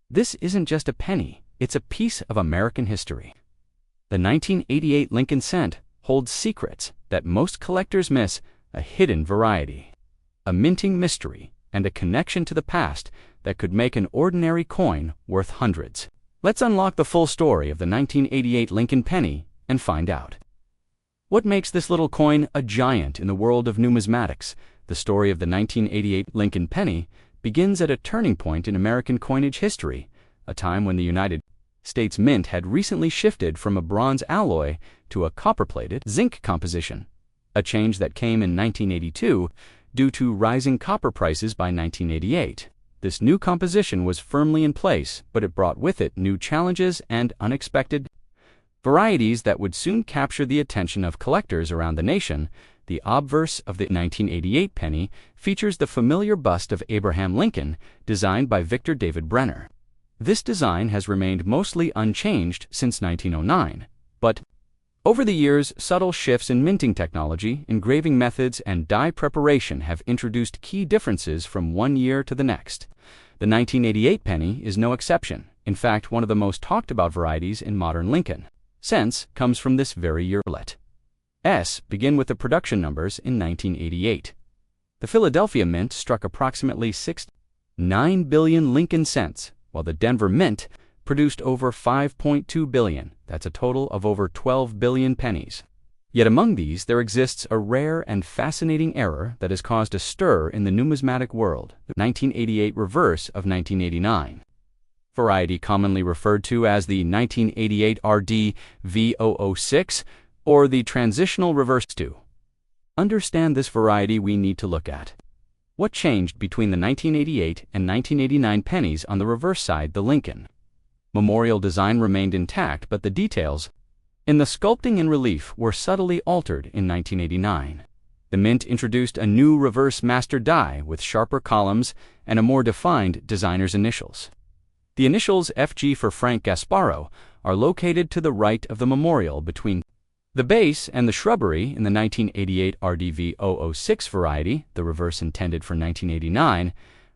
This isn't just a penny, it's a piece of American history. The 1988 Lincoln cent holds secrets that most collectors miss: a hidden variety, a minting mystery, and a connection to the past that could make an ordinary coin worth hundreds. Let's unlock the full story of the 1988 Lincoln penny and find out. What makes this little coin a giant in the world of numismatics? The story of the 1988 Lincoln penny begins at a turning point in American coinage history, a time when the United States Mint had recently shifted from a bronze alloy to a copper-plated zinc composition, a change that came in 1982 due to rising copper prices by 1988. This new composition was firmly in place, but it brought with it new challenges and unexpected varieties that would soon capture the attention of collectors around the nation. The obverse of the 1988 penny features the familiar bust of Abraham Lincoln, designed by Victor David Brenner. This design has remained mostly unchanged since 1909, but over the years, subtle shifts in minting technology, engraving methods, and die preparation have introduced key differences from one year to the next. The 1988 penny is no exception. In fact, one of the most talked about varieties in modern Lincoln cents comes from this very year. Let us begin with the production numbers in 1988. The Philadelphia Mint struck approximately 6.9 billion Lincoln cents, while the Denver Mint produced over 5.2 billion. That's a total of over 12 billion pennies. Yet among these, there exists a rare and fascinating error that has caused a stir in the numismatic world: the 1988 reverse of 1989. Variety commonly referred to as the 1988 RD-V006 or the transitional reverse. To understand this variety, we need to look at what changed between the 1988 and 1989 pennies. On the reverse side, the Lincoln memorial design remained intact, but the details in the sculpting and relief were subtly altered in 1989. The Mint introduced a new reverse master die with sharper columns and a more defined designer's initials. The initials FG for Frank Gasparo are located to the right of the memorial between the base and the shrubbery. In the 1988 RDV006 variety, the reverse intended for 1989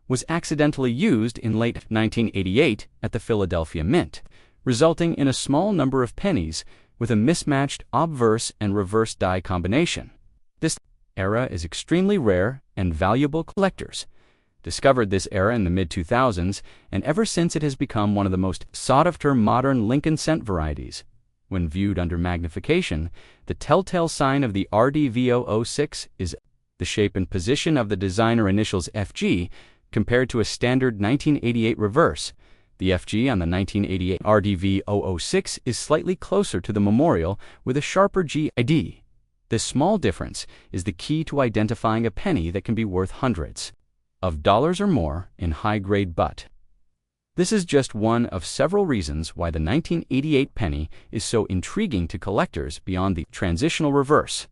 was accidentally used in late 1988 at the Philadelphia Mint, resulting in a small number of pennies with a mismatched obverse and reverse die combination. This era is extremely rare, and valuable collectors discovered this era in the mid-2000s, and ever since it has become one of the most sought-after modern Lincoln cent varieties. When viewed under magnification, the telltale sign of the RDV006 is the shape and position of the designer initials FG compared to a standard 1988 reverse. The FG on the 1988 RDV006 is slightly closer to the memorial with a sharper GID. This small difference is the key to identifying a penny that can be worth hundreds of dollars or more in high-grade butt. This is just one of several reasons why the 1988 penny is so intriguing to collectors beyond the transitional reverse.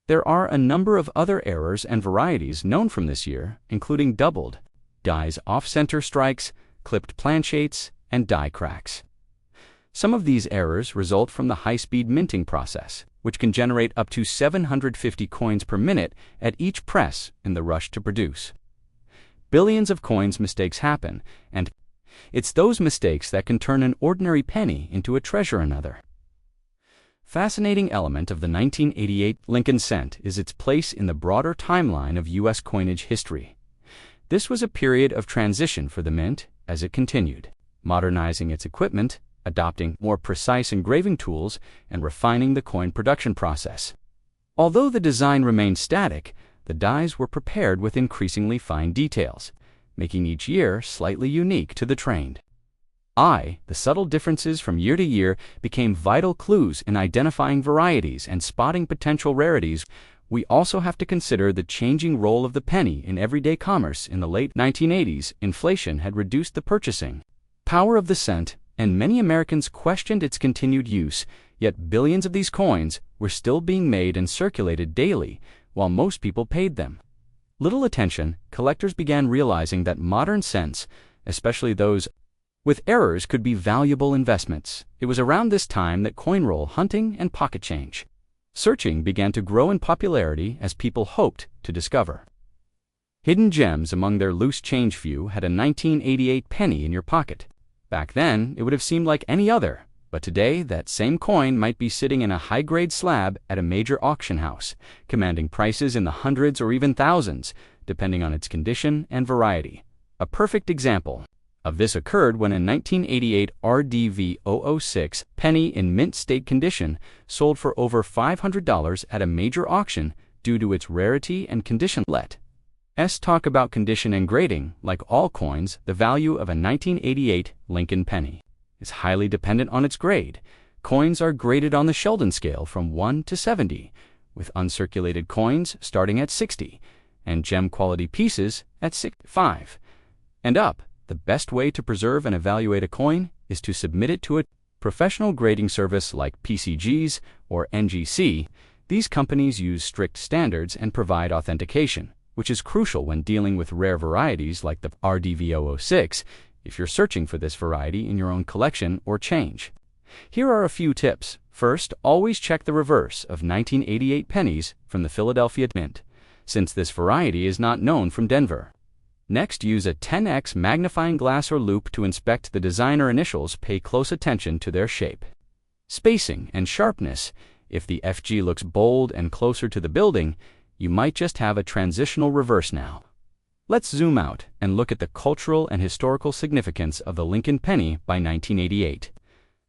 There are a number of other errors and varieties known from this year, including doubled dies, off-center strikes, clipped planchettes, and die cracks. Some of these errors result from the high-speed minting process, which can generate up to 750 coins per minute at each press in the rush to produce. Billions of coins mistakes happen, and it's those mistakes that can turn an ordinary penny into a treasure. Another fascinating element of the 1988 Lincoln cent is its place in the broader timeline of U.S. coinage history. This was a period of transition for the Mint as it continued modernizing its equipment, adopting more precise engraving tools, and refining the coin production process. Although the design remained static, the dies were prepared with increasingly fine details, making each year slightly unique to the trained eye. The subtle differences from year to year became vital clues in identifying varieties and spotting potential rarities. We also have to consider the changing role of the penny in everyday commerce. In the late 1980s, inflation had reduced the purchasing power of the cent, and many Americans questioned its continued use, yet billions of these coins were still being made and circulated daily, while most people paid them little attention. Collectors began realizing that modern cents, especially those with errors, could be valuable investments. It was around this time that coin roll hunting and pocket change searching began to grow in popularity as people hoped to discover hidden gems among their loose change. Few had a 1988 penny in your pocket. Back then, it would have seemed like any other, but today that same coin might be sitting in a high-grade slab at a major auction house, commanding prices in the hundreds or even thousands, depending on its condition and variety. A perfect example of this occurred when a 1988 RDV-006 penny in mint state condition sold for over $500 at a major auction due to its rarity and condition. Let's talk about condition and grading. Like all coins, the value of a 1988 Lincoln penny is highly dependent on its grade. Coins are graded on the Sheldon scale from 1 to 70, with uncirculated coins starting at 60, and gem-quality pieces at 65 and up. The best way to preserve and evaluate a coin is to submit it to a professional grading service like PCGs or NGC. These companies use strict standards and provide authentication, which is crucial when dealing with rare varieties like the RDV-006 if you're searching for this variety in your own collection or change. Here are a few tips. First, always check the reverse of 1988 pennies from the Philadelphia Mint, since this variety is not known from Denver. Next, use a 10x magnifying glass or loupe to inspect the designer initials. Pay close attention to their shape, spacing, and sharpness. If the FG looks bold and closer to the building, you might just have a transitional reverse now. Let's zoom out and look at the cultural and historical significance of the Lincoln penny by 1988.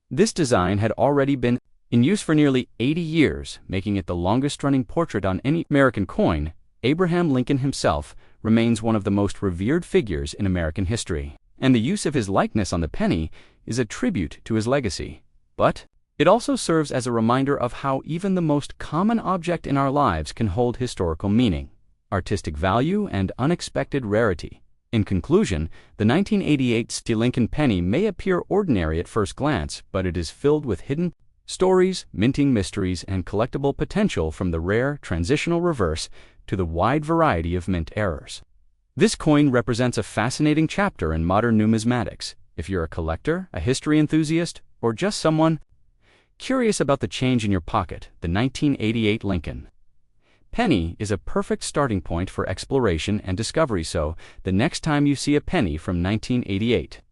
This design had already been in use for nearly 80 years, making it the longest-running portrait on any American coin. Abraham Lincoln himself remains one of the most revered figures in American history, and the use of his likeness on the penny is a tribute to his legacy. But it also serves as a reminder of how even the most common object in our lives can hold historical meaning, artistic value, and unexpected rarity. In conclusion, the 1988 Lincoln penny may appear ordinary at first glance, but it is filled with hidden stories, minting mysteries, and collectible potential, from the rare transitional reverse to the wide variety of mint errors. This coin represents a fascinating chapter in modern numismatics. If you're a collector, a history enthusiast, or just someone curious about the change in your pocket, the 1988 Lincoln penny is a perfect starting point for exploration and discovery. So, the next time you see a penny from 1988,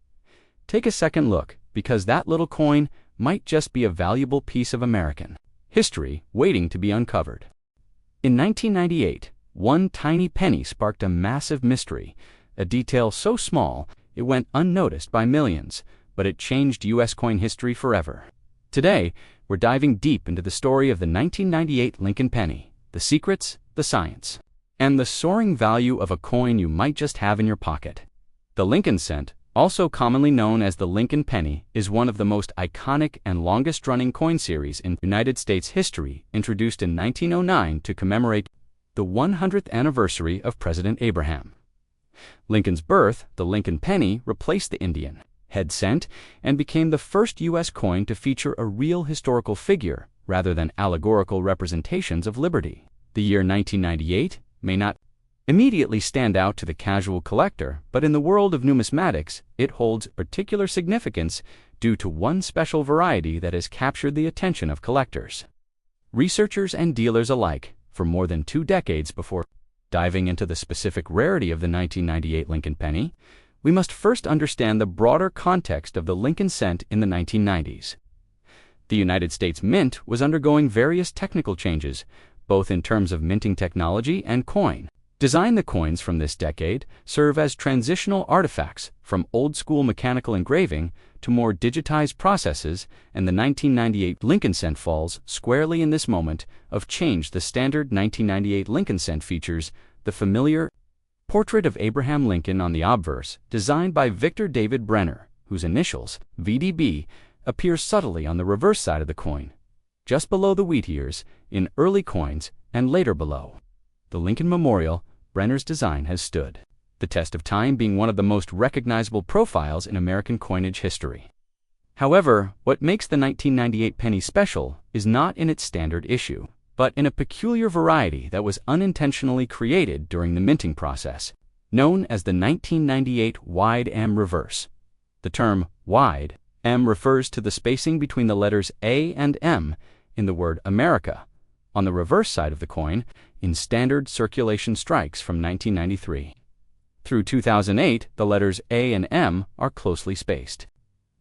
take a second look, because that little coin might just be a valuable piece of American history waiting to be uncovered. In 1998, one tiny penny sparked a massive mystery, a detail so small it went unnoticed by millions, but it changed U.S. coin history forever. Today, we're diving deep into the story of the 1998 Lincoln penny, the secrets, the science, and the soaring value of a coin you might just have in your pocket. The Lincoln cent, also commonly known as the Lincoln penny, is one of the most iconic and longest-running coin series in United States history, introduced in 1909 to commemorate the 100th anniversary of President Abraham Lincoln's birth. The Lincoln penny replaced the Indian head cent and became the first U.S. coin to feature a real historical figure rather than allegorical representations of liberty. The year 1998 may not immediately stand out to the casual collector, but in the world of numismatics, it holds particular significance due to one special variety that has captured the attention of collectors, researchers, and dealers alike for more than 2 decades. Before diving into the specific rarity of the 1998 Lincoln penny, we must first understand the broader context of the Lincoln cent in the 1990s. The United States Mint was undergoing various technical changes, both in terms of minting technology and coin design. The coins from this decade serve as transitional artifacts from old-school mechanical engraving to more digitized processes, and the 1998 Lincoln cent falls squarely in this moment of change. The standard 1998 Lincoln cent features the familiar portrait of Abraham Lincoln on the obverse, designed by Victor David Brenner, whose initials, VDB, appear subtly on the reverse side of the coin, just below the wheat ears in early coins and later below the Lincoln Memorial. Brenner's design has stood the test of time, being one of the most recognizable profiles in American coinage history. However, what makes the 1998 penny special is not in its standard issue, but in a peculiar variety that was unintentionally created during the minting process, known as the 1998 wide M reverse. The term wide M refers to the spacing between the letters A and M in the word America on the reverse side of the coin in standard circulation strikes from 1993. Through 2008, the letters A and M are closely spaced.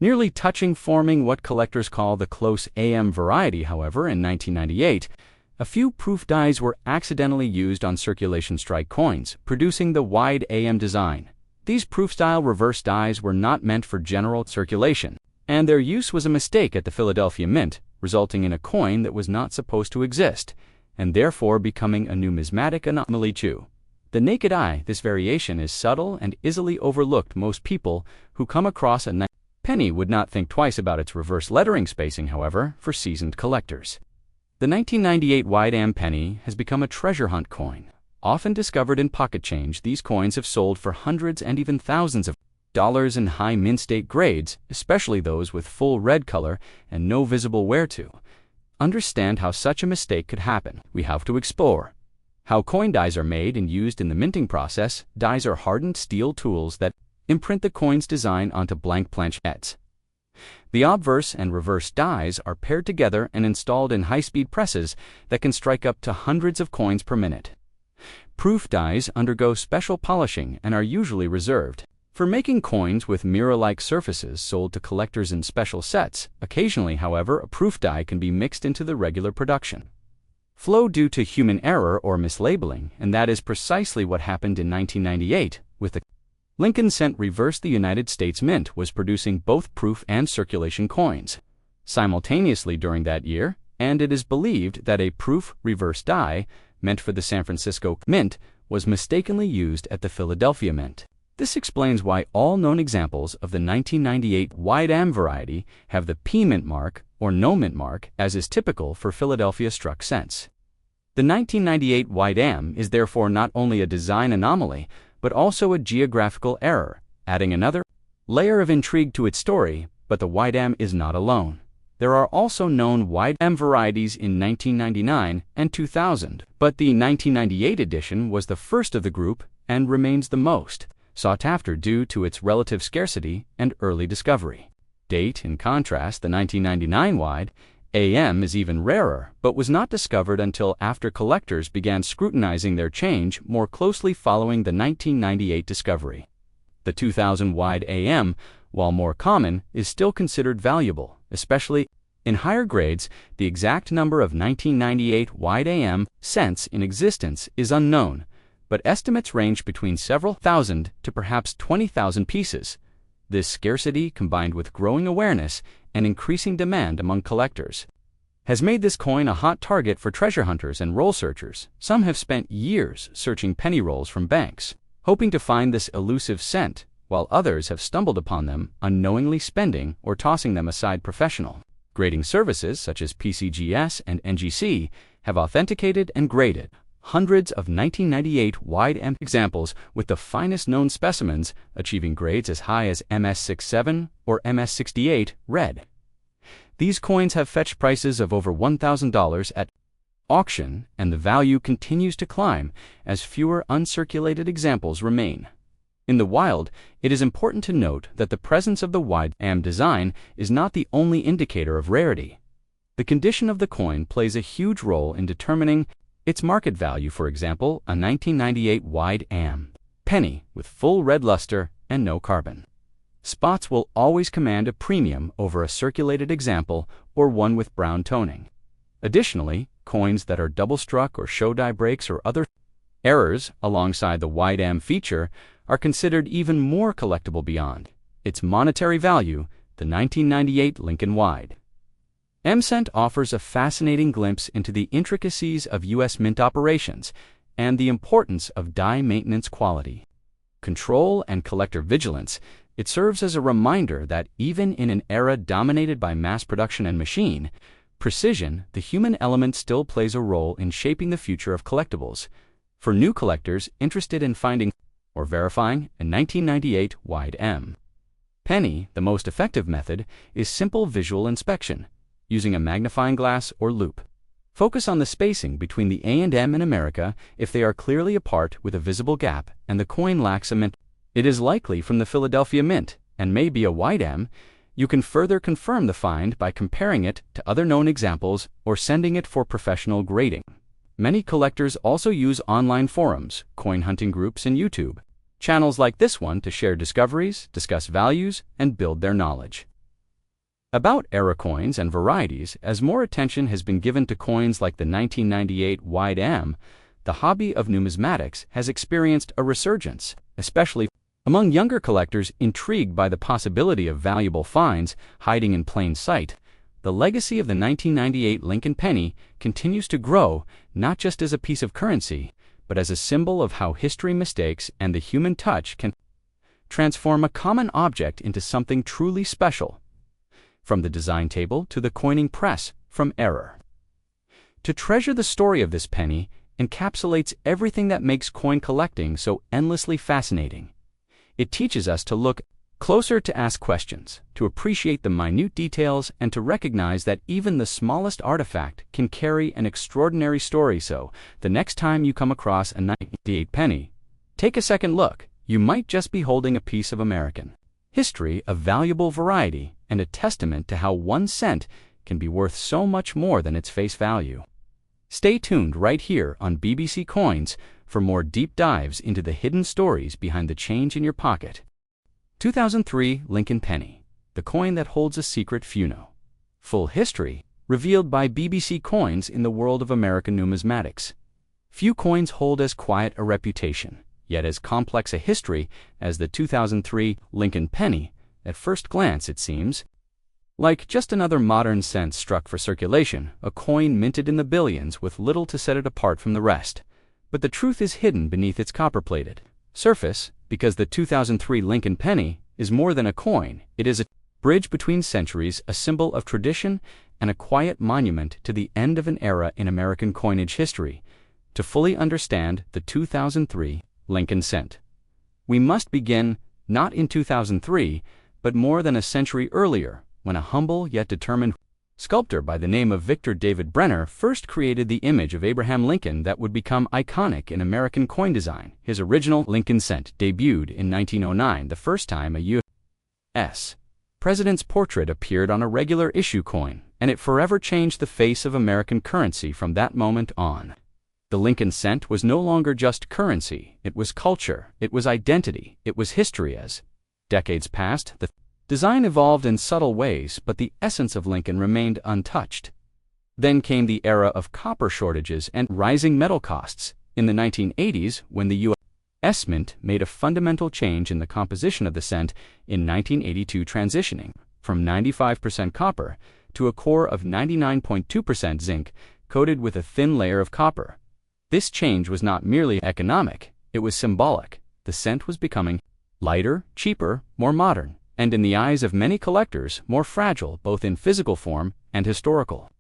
nearly touching forming what collectors call the close AM variety. However, in 1998, a few proof dies were accidentally used on circulation strike coins, producing the wide AM design. These proof-style reverse dies were not meant for general circulation, and their use was a mistake at the Philadelphia Mint, resulting in a coin that was not supposed to exist, and therefore becoming a numismatic anomaly. To the naked eye, this variation is subtle and easily overlooked. Most people who come across a penny would not think twice about its reverse lettering spacing. However, for seasoned collectors, the 1998 wide AM penny has become a treasure hunt coin. Often discovered in pocket change, these coins have sold for hundreds and even thousands of dollars in high mint state grades, especially those with full red color and no visible wear. To understand how such a mistake could happen, we have to explore how coin dies are made and used in the minting process. Dies are hardened steel tools that imprint the coin's design onto blank planchettes. The obverse and reverse dies are paired together and installed in high-speed presses that can strike up to hundreds of coins per minute. Proof dies undergo special polishing and are usually reserved for making coins with mirror-like surfaces sold to collectors in special sets. Occasionally, however, a proof die can be mixed into the regular production flow due to human error or mislabeling, and that is precisely what happened in 1998 with the Lincoln Cent reverse. The United States Mint was producing both proof and circulation coins simultaneously during that year, and it is believed that a proof reverse die meant for the San Francisco Mint was mistakenly used at the Philadelphia Mint. This explains why all known examples of the 1998 wide AM variety have the P mint mark or no mint mark, as is typical for Philadelphia struck cents. The 1998 wide AM is therefore not only a design anomaly, but also a geographical error, adding another layer of intrigue to its story. But the wide AM is not alone. There are also known wide AM varieties in 1999 and 2000, but the 1998 edition was the first of the group and remains the most sought after due to its relative scarcity and early discovery date. In contrast, the 1999 wide AM is even rarer, but was not discovered until after collectors began scrutinizing their change more closely following the 1998 discovery. The 2000 wide AM, while more common, is still considered valuable, especially in higher grades. The exact number of 1998 wide AM cents in existence is unknown, but estimates range between several thousand to perhaps 20,000 pieces. This scarcity, combined with growing awareness and increasing demand among collectors, has made this coin a hot target for treasure hunters and roll searchers. Some have spent years searching penny rolls from banks, hoping to find this elusive cent, while others have stumbled upon them, unknowingly spending or tossing them aside. Professional grading services such as PCGS and NGC have authenticated and graded hundreds of 1998 wide AM examples, with the finest known specimens achieving grades as high as MS67 or MS68 red. These coins have fetched prices of over $1,000 at auction, and the value continues to climb as fewer uncirculated examples remain. In the wild, it is important to note that the presence of the wide AM design is not the only indicator of rarity. The condition of the coin plays a huge role in determining its market value. For example, a 1998 wide AM penny with full red luster and no carbon spots will always command a premium over a circulated example or one with brown toning. Additionally, coins that are double-struck or show die breaks or other errors alongside the wide AM feature are considered even more collectible. Beyond its monetary value, the 1998 Lincoln wide AM cent offers a fascinating glimpse into the intricacies of U.S. mint operations and the importance of die maintenance, quality control, and collector vigilance. It serves as a reminder that even in an era dominated by mass production and machine precision, the human element still plays a role in shaping the future of collectibles. For new collectors interested in finding or verifying a 1998 wide AM penny, the most effective method is simple visual inspection using a magnifying glass or loupe. Focus on the spacing between the A and M in America. If they are clearly apart with a visible gap and the coin lacks a mint, it is likely from the Philadelphia Mint and may be a wide M. You can further confirm the find by comparing it to other known examples or sending it for professional grading. Many collectors also use online forums, coin hunting groups, and YouTube channels like this one to share discoveries, discuss values, and build their knowledge. About era coins and varieties, as more attention has been given to coins like the 1998 Wide M, the hobby of numismatics has experienced a resurgence, especially among younger collectors intrigued by the possibility of valuable finds hiding in plain sight. The legacy of the 1998 Lincoln penny continues to grow, not just as a piece of currency, but as a symbol of how history mistakes and the human touch can transform a common object into something truly special. From the design table to the coining press, from error. To treasure the story of this penny encapsulates everything that makes coin collecting so endlessly fascinating. It teaches us to look closer, to ask questions, to appreciate the minute details, and to recognize that even the smallest artifact can carry an extraordinary story. So, the next time you come across a 1998 penny, take a second look. You might just be holding a piece of American history, a valuable variety, and a testament to how 1 cent can be worth so much more than its face value. Stay tuned right here on BBC Coins for more deep dives into the hidden stories behind the change in your pocket. 2003 Lincoln Penny, the coin that holds a secret few know. Full history revealed by BBC Coins in the world of American numismatics. Few coins hold as quiet a reputation, yet as complex a history as the 2003 Lincoln penny. At first glance, it seems like just another modern cent struck for circulation, a coin minted in the billions with little to set it apart from the rest. But the truth is hidden beneath its copper-plated surface, because the 2003 Lincoln penny is more than a coin. It is a bridge between centuries, a symbol of tradition, and a quiet monument to the end of an era in American coinage history. To fully understand the 2003 Lincoln cent, we must begin not in 2003, but more than a century earlier, when a humble yet determined sculptor by the name of Victor David Brenner first created the image of Abraham Lincoln that would become iconic in American coin design. His original Lincoln cent debuted in 1909, the first time a U.S. president's portrait appeared on a regular issue coin, and it forever changed the face of American currency from that moment on. The Lincoln cent was no longer just currency, it was culture, it was identity, it was history. As decades passed, the design evolved in subtle ways, but the essence of Lincoln remained untouched. Then came the era of copper shortages and rising metal costs. In the 1980s, when the U.S. Mint made a fundamental change in the composition of the cent in 1982, transitioning from 95% copper to a core of 99.2% zinc, coated with a thin layer of copper. This change was not merely economic, it was symbolic. The cent was becoming lighter, cheaper, more modern, and in the eyes of many collectors, more fragile both in physical form and historical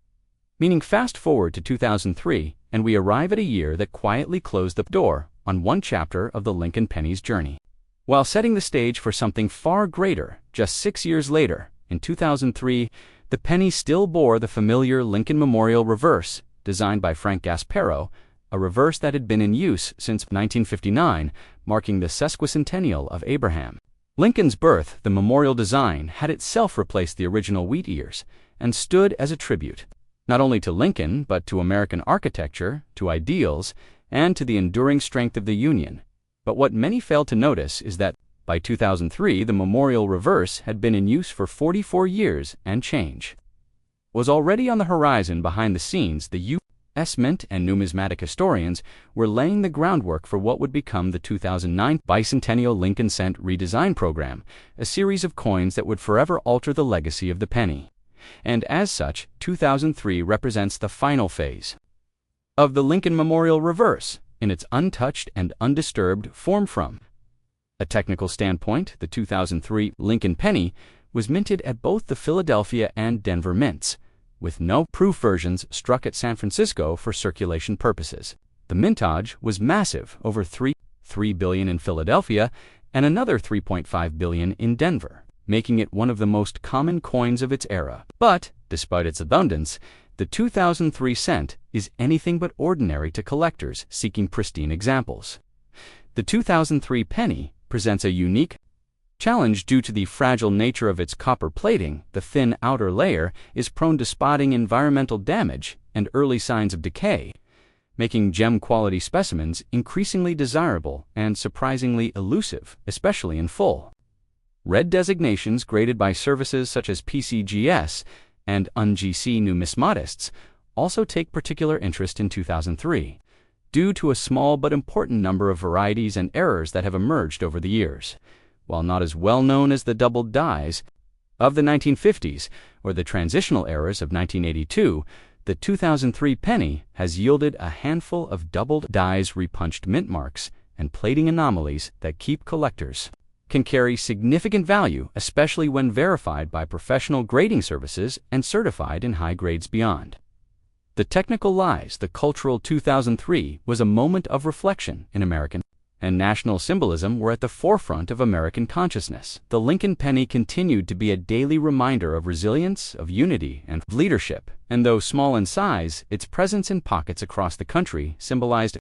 meaning. Fast forward to 2003, and we arrive at a year that quietly closed the door on one chapter of the Lincoln penny's journey, while setting the stage for something far greater. Just 6 years later, in 2003, the penny still bore the familiar Lincoln Memorial reverse, designed by Frank Gasparo, a reverse that had been in use since 1959, marking the sesquicentennial of Abraham Lincoln's birth. The memorial design had itself replaced the original wheat ears and stood as a tribute, not only to Lincoln, but to American architecture, to ideals, and to the enduring strength of the Union. But what many failed to notice is that, by 2003, the memorial reverse had been in use for 44 years, and change was already on the horizon. Behind the scenes, the U.S. Mint and numismatic historians were laying the groundwork for what would become the 2009 bicentennial Lincoln cent redesign program, a series of coins that would forever alter the legacy of the penny. And as such, 2003 represents the final phase of the Lincoln Memorial reverse, in its untouched and undisturbed form. From a technical standpoint, the 2003 Lincoln penny was minted at both the Philadelphia and Denver mints, with no proof versions struck at San Francisco for circulation purposes. The mintage was massive, over $3 billion in Philadelphia and another $3.5 billion in Denver, making it one of the most common coins of its era. But, despite its abundance, the 2003 cent is anything but ordinary to collectors seeking pristine examples. The 2003 penny presents a unique challenge due to the fragile nature of its copper plating. The thin outer layer is prone to spotting, environmental damage, and early signs of decay, making gem-quality specimens increasingly desirable and surprisingly elusive, especially in full Red designations graded by services such as PCGS and UNGC numismatists also take particular interest in 2003, due to a small but important number of varieties and errors that have emerged over the years. While not as well known as the doubled dies of the 1950s or the transitional errors of 1982, the 2003 penny has yielded a handful of doubled dies repunched mint marks and plating anomalies that keep collectors can carry significant value, especially when verified by professional grading services and certified in high grades beyond. The technical lies, the cultural 2003 was a moment of reflection in American and national symbolism were at the forefront of American consciousness. The Lincoln penny continued to be a daily reminder of resilience, of unity, and of leadership, and though small in size, its presence in pockets across the country symbolized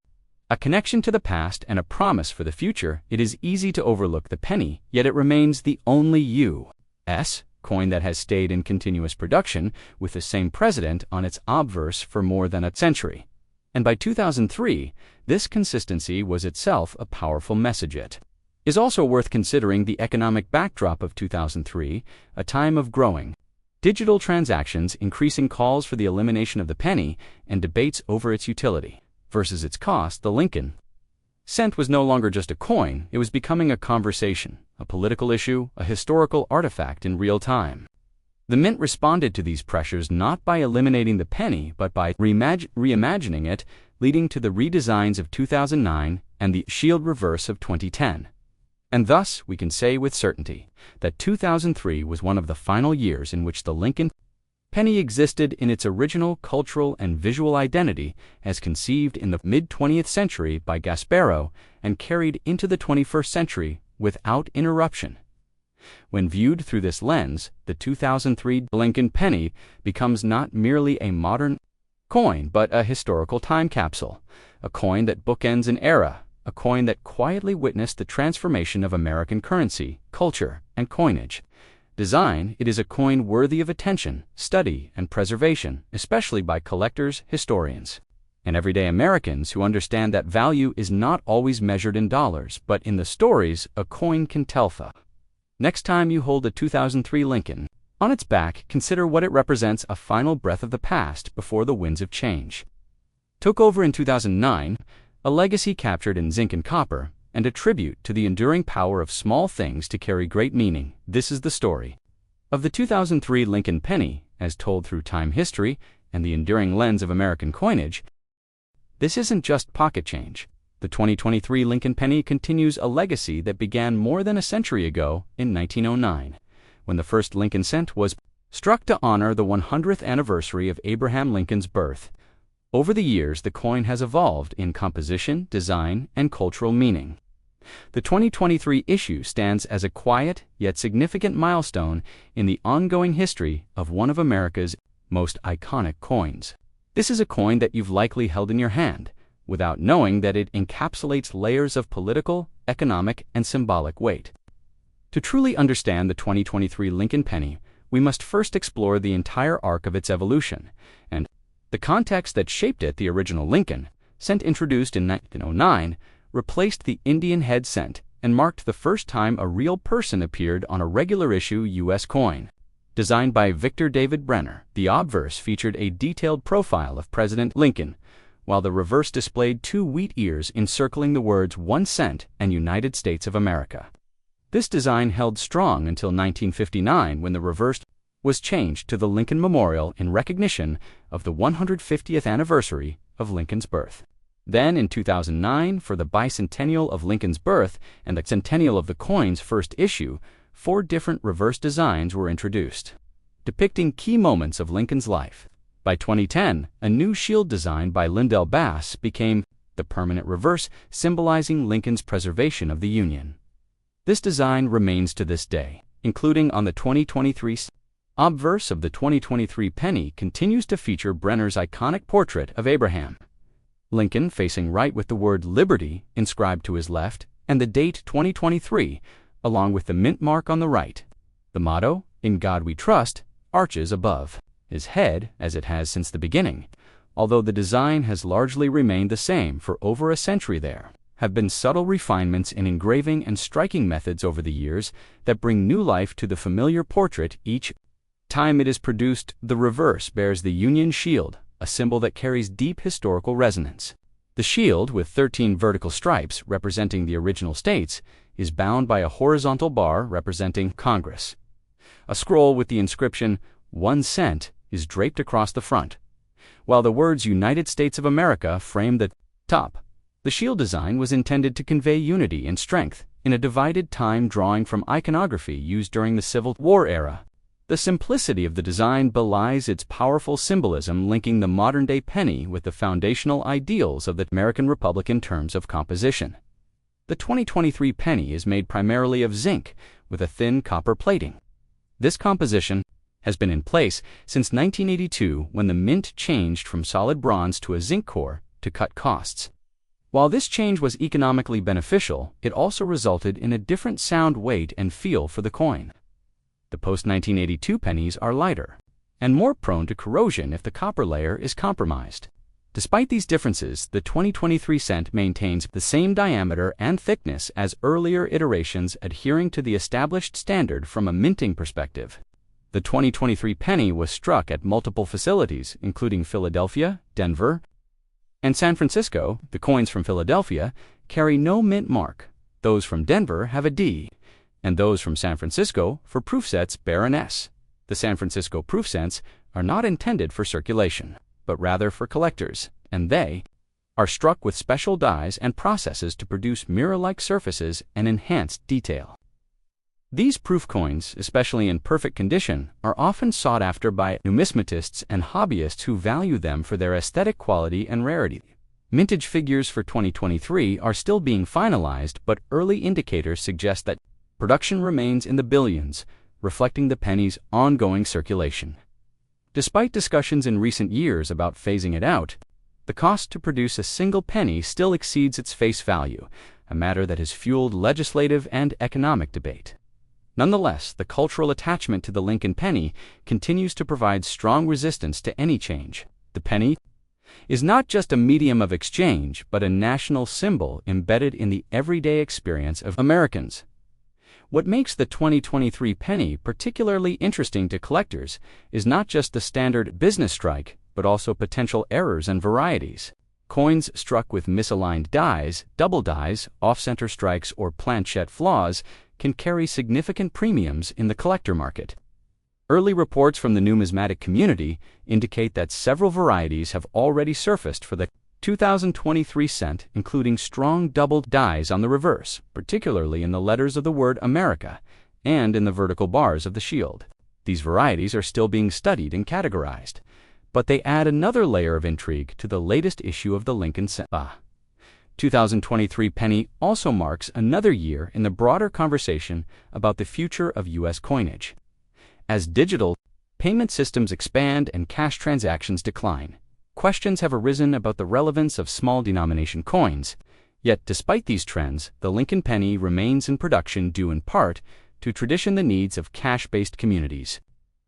a connection to the past and a promise for the future. It is easy to overlook the penny, yet it remains the only U.S. coin that has stayed in continuous production with the same president on its obverse for more than a century. And by 2003, this consistency was itself a powerful message. It is also worth considering the economic backdrop of 2003, a time of growing digital transactions, increasing calls for the elimination of the penny, and debates over its utility versus its cost. The Lincoln cent was no longer just a coin, it was becoming a conversation, a political issue, a historical artifact in real time. The mint responded to these pressures not by eliminating the penny, but by reimagining it, leading to the redesigns of 2009 and the shield reverse of 2010. And thus, we can say with certainty that 2003 was one of the final years in which the Lincoln penny existed in its original cultural and visual identity as conceived in the mid-20th century by Gasparo and carried into the 21st century without interruption. When viewed through this lens, the 2003 Lincoln penny becomes not merely a modern coin but a historical time capsule, a coin that bookends an era, a coin that quietly witnessed the transformation of American currency, culture, and coinage. Design, it is a coin worthy of attention, study, and preservation, especially by collectors, historians, and everyday Americans who understand that value is not always measured in dollars, but in the stories a coin can tell. Next time you hold a 2003 Lincoln on its back, consider what it represents: a final breath of the past before the winds of change took over in 2009, a legacy captured in zinc and copper, and a tribute to the enduring power of small things to carry great meaning. This is the story of the 2003 Lincoln penny, as told through time, history, and the enduring lens of American coinage. This isn't just pocket change. The 2023 Lincoln penny continues a legacy that began more than a century ago in 1909, when the first Lincoln cent was struck to honor the 100th anniversary of Abraham Lincoln's birth. Over the years, the coin has evolved in composition, design, and cultural meaning. The 2023 issue stands as a quiet yet significant milestone in the ongoing history of one of America's most iconic coins. This is a coin that you've likely held in your hand, without knowing that it encapsulates layers of political, economic, and symbolic weight. To truly understand the 2023 Lincoln penny, we must first explore the entire arc of its evolution, and the context that shaped it. The original Lincoln cent, introduced in 1909, replaced the Indian head cent and marked the first time a real person appeared on a regular issue U.S. coin. Designed by Victor David Brenner, the obverse featured a detailed profile of President Lincoln, while the reverse displayed two wheat ears encircling the words 1 cent and United States of America. This design held strong until 1959, when the reverse was changed to the Lincoln Memorial in recognition of the 150th anniversary of Lincoln's birth. Then, in 2009, for the bicentennial of Lincoln's birth and the centennial of the coin's first issue, 4 different reverse designs were introduced, depicting key moments of Lincoln's life. By 2010, a new shield design by Lyndell Bass became the permanent reverse, symbolizing Lincoln's preservation of the Union. This design remains to this day, including on the 2023 obverse of the 2023 penny continues to feature Brenner's iconic portrait of Abraham Lincoln facing right with the word liberty inscribed to his left, and the date 2023, along with the mint mark on the right. The motto, "In God We Trust," arches above his head as it has since the beginning, although the design has largely remained the same for over a century. There have been subtle refinements in engraving and striking methods over the years that bring new life to the familiar portrait each time it is produced. The reverse bears the Union Shield, a symbol that carries deep historical resonance. The shield, with 13 vertical stripes representing the original states, is bound by a horizontal bar representing Congress. A scroll with the inscription, "1 cent," is draped across the front, while the words United States of America frame the top. The shield design was intended to convey unity and strength in a divided time, drawing from iconography used during the Civil War era. The simplicity of the design belies its powerful symbolism, linking the modern-day penny with the foundational ideals of the American Republic in terms of composition. The 2023 penny is made primarily of zinc with a thin copper plating. This composition has been in place since 1982, when the mint changed from solid bronze to a zinc core to cut costs. While this change was economically beneficial, it also resulted in a different sound, weight, and feel for the coin. The post-1982 pennies are lighter and more prone to corrosion if the copper layer is compromised. Despite these differences, the 2023 cent maintains the same diameter and thickness as earlier iterations, adhering to the established standard from a minting perspective. The 2023 penny was struck at multiple facilities, including Philadelphia, Denver, and San Francisco. The coins from Philadelphia carry no mint mark. Those from Denver have a D, and those from San Francisco for proof sets bear an S. The San Francisco proof sets are not intended for circulation, but rather for collectors, and they are struck with special dies and processes to produce mirror-like surfaces and enhanced detail. These proof coins, especially in perfect condition, are often sought after by numismatists and hobbyists who value them for their aesthetic quality and rarity. Mintage figures for 2023 are still being finalized, but early indicators suggest that production remains in the billions, reflecting the penny's ongoing circulation. Despite discussions in recent years about phasing it out, the cost to produce a single penny still exceeds its face value, a matter that has fueled legislative and economic debate. Nonetheless, the cultural attachment to the Lincoln penny continues to provide strong resistance to any change. The penny is not just a medium of exchange, but a national symbol embedded in the everyday experience of Americans. What makes the 2023 penny particularly interesting to collectors is not just the standard business strike, but also potential errors and varieties. Coins struck with misaligned dies, double dies, off-center strikes, or planchette flaws can carry significant premiums in the collector market. Early reports from the numismatic community indicate that several varieties have already surfaced for the 2023 cent, including strong double dies on the reverse, particularly in the letters of the word America and in the vertical bars of the shield. These varieties are still being studied and categorized, but they add another layer of intrigue to the latest issue of the Lincoln cent. 2023 penny also marks another year in the broader conversation about the future of U.S. coinage. As digital payment systems expand and cash transactions decline, questions have arisen about the relevance of small denomination coins. Yet, despite these trends, the Lincoln penny remains in production due in part to tradition, the needs of cash-based communities,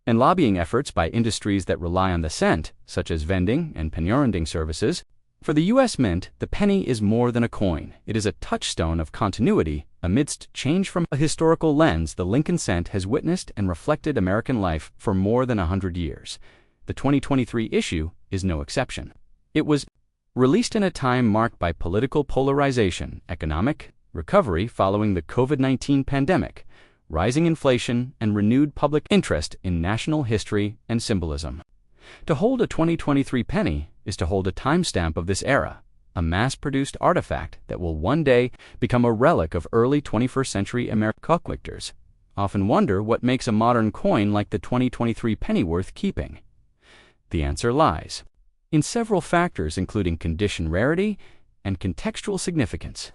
and lobbying efforts by industries that rely on the cent, such as vending and penny services. For the U.S. Mint, the penny is more than a coin. It is a touchstone of continuity. Amidst change from a historical lens, the Lincoln cent has witnessed and reflected American life for more than 100 years. The 2023 issue is no exception. It was released in a time marked by political polarization, economic recovery following the COVID-19 pandemic, rising inflation, and renewed public interest in national history and symbolism. To hold a 2023 penny is to hold a timestamp of this era, a mass-produced artifact that will one day become a relic of early 21st century American collectors. Often wonder what makes a modern coin like the 2023 penny worth keeping. The answer lies in several factors, including condition, rarity, and contextual significance.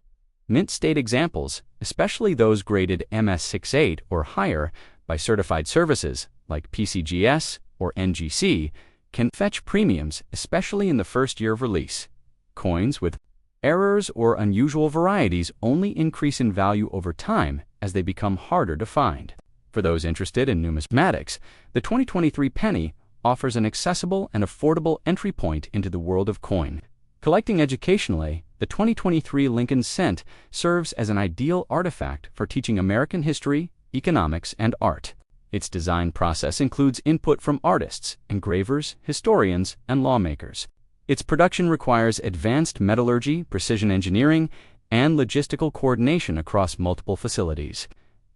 Mint state examples, especially those graded MS68 or higher by certified services like PCGS or NGC, can fetch premiums, especially in the first year of release. Coins with errors or unusual varieties only increase in value over time as they become harder to find. For those interested in numismatics, the 2023 penny offers an accessible and affordable entry point into the world of coin collecting. Educationally, The 2023 Lincoln Cent serves as an ideal artifact for teaching American history, economics, and art. Its design process includes input from artists, engravers, historians, and lawmakers. Its production requires advanced metallurgy, precision engineering, and logistical coordination across multiple facilities.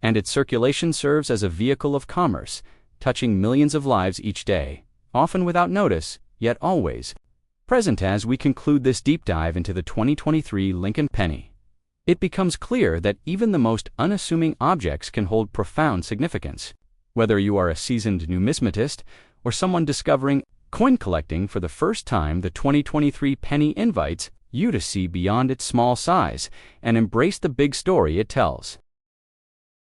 And its circulation serves as a vehicle of commerce, touching millions of lives each day, often without notice, yet always present. As we conclude this deep dive into the 2023 Lincoln penny, it becomes clear that even the most unassuming objects can hold profound significance. Whether you are a seasoned numismatist or someone discovering coin collecting for the first time, the 2023 penny invites you to see beyond its small size and embrace the big story it tells.